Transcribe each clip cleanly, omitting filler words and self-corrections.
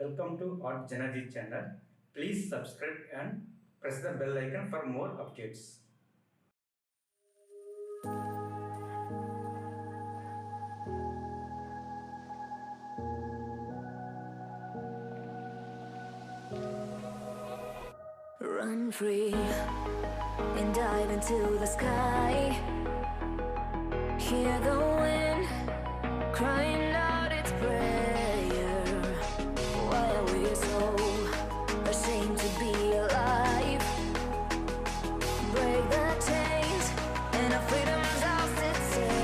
Welcome to JanaG channel. Please subscribe and press the bell icon for more updates. Run free and dive into the sky. Hear the wind crying out its prayer. Why are we so ashamed to be alive? Break the chains and our freedom's ours to take.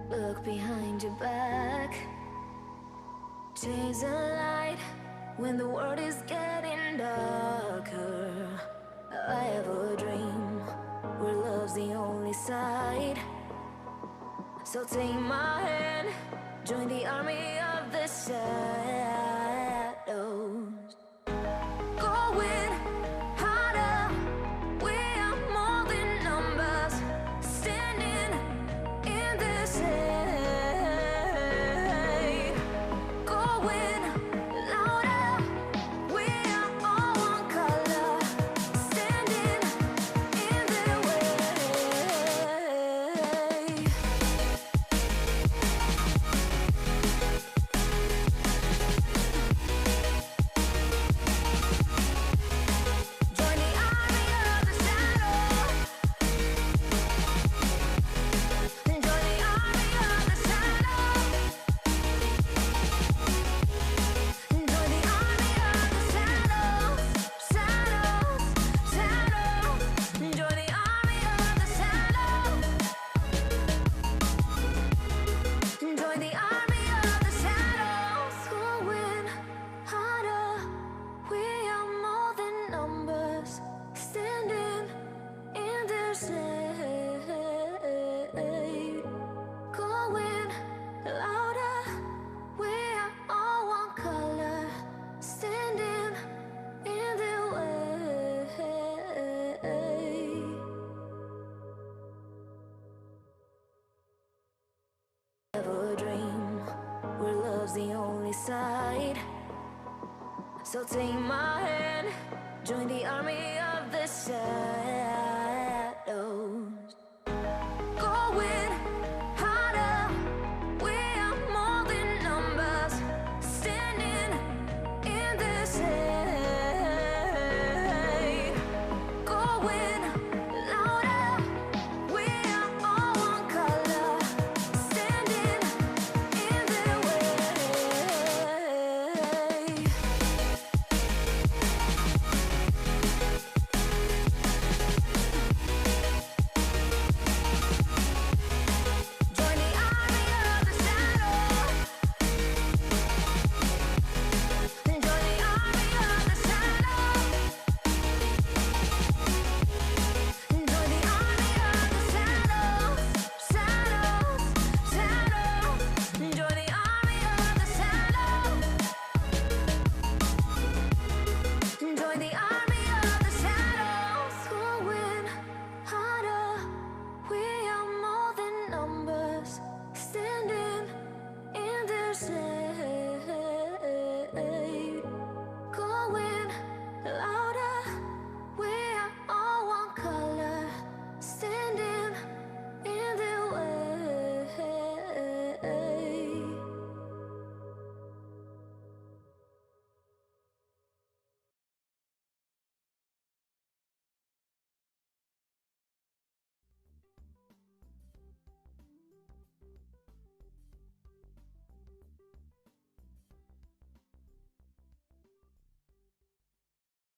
Look behind your back. Chase a light when the world is getting darker. I have a dream where love's the only side. So take my hand, join the army of the shadows. Going harder, we are more than numbers. Standing in this hate. Going louder, we are all one color. Standing in their way. Join the army of the shadows. Join the army of the shadows. Join the army of the shadows. Shadows, shadows. Join the army of the shadows. Join the army of the shadows. Going harder, we are more than numbers. Standing in their shade. Going louder, we are all one color. Standing in their way. Have a dream where love's the only side. So take my hand, join the army of the shadows.